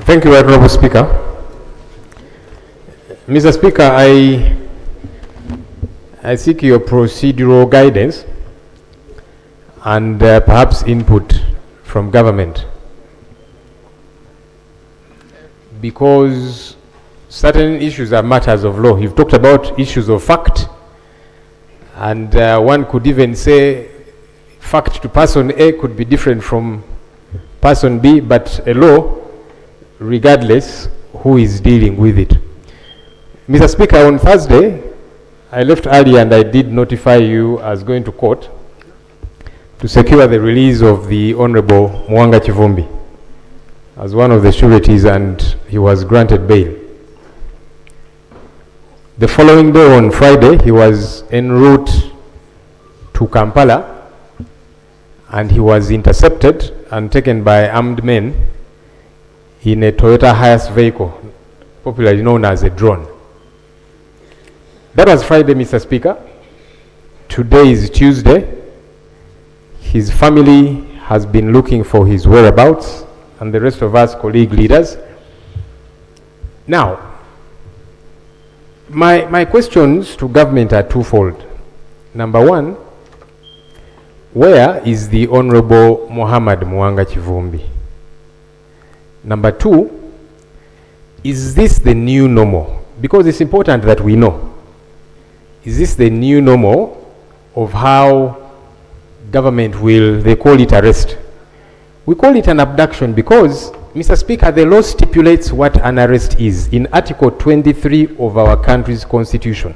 Thank you, Honorable Speaker. Mr. Speaker, I seek your procedural guidance and perhaps input from government, because certain issues are matters of law. You've talked about issues of fact, and one could even say fact to person A could be different from person B, but a law, regardless who is dealing with it. Mr. Speaker, on Thursday, I left early and I did notify you as going to court to secure the release of the Honorable Muwanga Kivumbi as one of the sureties, and he was granted bail. The following day, on Friday, he was en route to Kampala and he was intercepted and taken by armed men in a Toyota Hiace vehicle, popularly known as a drone. That was Friday, Mr. Speaker. Today is Tuesday. His family has been looking for his whereabouts, and the rest of us colleague leaders. Now, my questions to government are twofold. Number one, where is the Honorable Muhammad Muwanga Kivumbi? Number two, is this the new normal? Because it's important that we know. Is this the new normal of how government will, they call it arrest? We call it an abduction because, Mr. Speaker, the law stipulates what an arrest is in Article 23 of our country's constitution.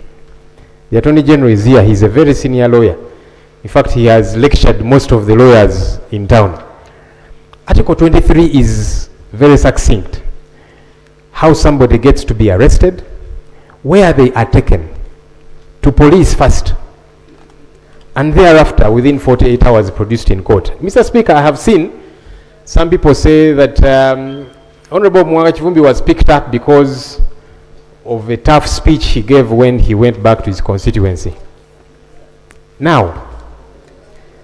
The Attorney General is here. He's a very senior lawyer. In fact, he has lectured most of the lawyers in town. Article 23 is very succinct. How somebody gets to be arrested, where they are taken, to police first, and thereafter, within 48 hours, produced in court. Mr. Speaker, I have seen some people say that Honorable Muwanga Kivumbi was picked up because of a tough speech he gave when he went back to his constituency. Now,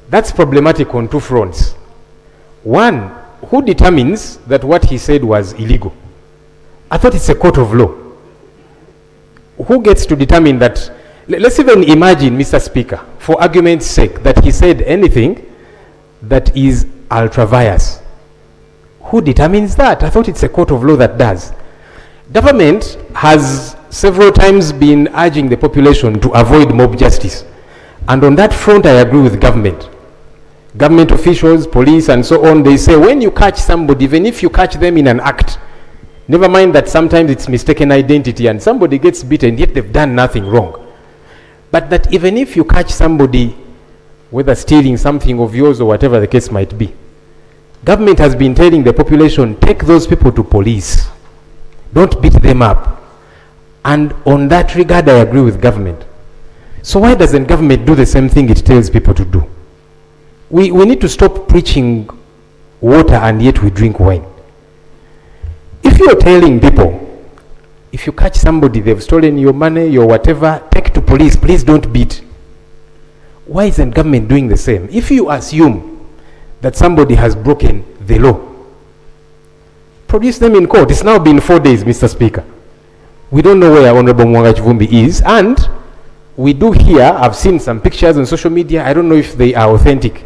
that's problematic on two fronts. One, who determines that what he said was illegal? I thought it's a court of law. Who gets to determine that? Let's even imagine, Mr. Speaker, for argument's sake, that he said anything that is ultra-vires. Who determines that? I thought it's a court of law that does. Government has several times been urging the population to avoid mob justice. And on that front, I agree with government. Government officials, police, and so on, they say when you catch somebody, even if you catch them in an act, never mind that sometimes it's mistaken identity and somebody gets beaten, yet they've done nothing wrong. But that even if you catch somebody, whether stealing something of yours or whatever the case might be, government has been telling the population, take those people to police. Don't beat them up. And on that regard, I agree with government. So why doesn't government do the same thing it tells people to do? We need to stop preaching water and yet we drink wine. If you're telling people, if you catch somebody, they've stolen your money, your whatever, take to police, please don't beat. Why isn't government doing the same? If you assume that somebody has broken the law, produce them in court. It's now been 4 days, Mr. Speaker. We don't know where Honorable Muwanga Kivumbi is, and we do hear, I've seen some pictures on social media, I don't know if they are authentic.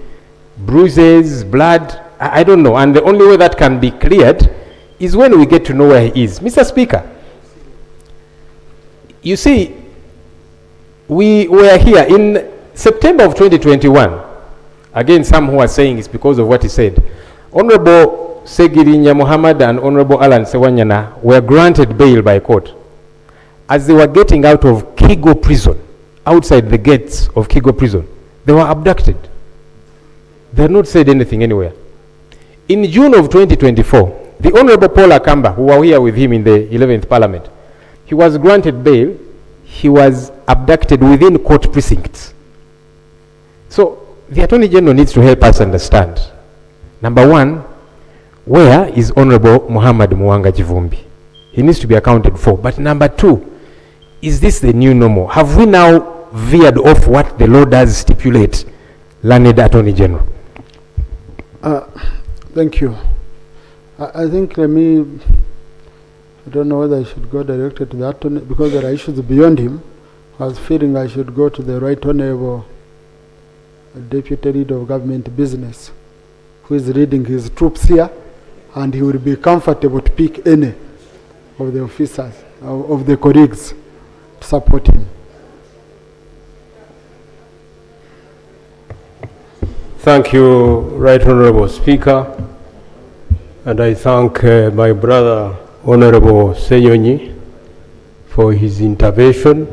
Bruises, blood, I don't know. And the only way that can be cleared is when we get to know where he is. Mr. Speaker, you see, we were here in September of 2021. Again, some who are saying it's because of what he said. Honorable Segirinya Muhammad and Honorable Alan Sewanyana were granted bail by court. As they were getting out of Kigo prison, outside the gates of Kigo prison, they were abducted. They had not said anything anywhere. In June of 2024, the Honorable Paul Akamba, who were here with him in the 11th Parliament, he was granted bail. He was abducted within court precincts. So the Attorney General needs to help us understand. Number one, where is Honorable Muhammad Muwanga Kivumbi? He needs to be accounted for. But number two, is this the new normal? Have we now veered off what the law does stipulate, learned Attorney General? Thank you. I think let me I don't know whether I should go directly to the attorney, because there are issues beyond him. I was feeling I should go to the Right Honorable Deputy Leader of Government Business, who is leading his troops here, and he will be comfortable to pick any of the officers, of the colleagues, to support him. Thank you, Right Honorable Speaker, and I thank my brother, Honorable Ssenyonyi, for his intervention.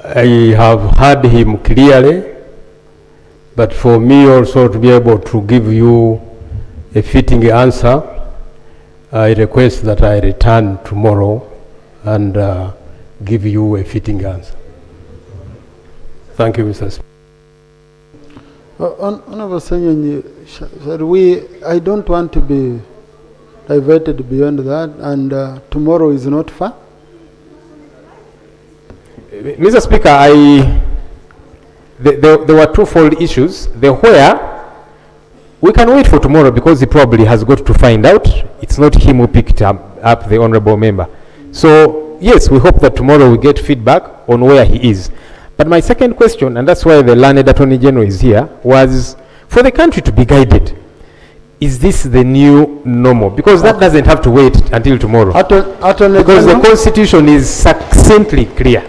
I have heard him clearly, but for me also to be able to give you a fitting answer, I request that I return tomorrow and give you a fitting answer. Thank you, Mr. Speaker. Honorable Ssenyonyi, I don't want to be diverted beyond that, and tomorrow is not far. Mr. Speaker, there were twofold issues. The where, we can wait for tomorrow because he probably has got to find out. It's not him who picked up the honorable member. So, yes, we hope that tomorrow we get feedback on where he is. But my second question, and that's why the learned Attorney General is here, was for the country to be guided. Is this the new normal? Because that doesn't have to wait until tomorrow. Attorney because General, the Constitution is succinctly clear.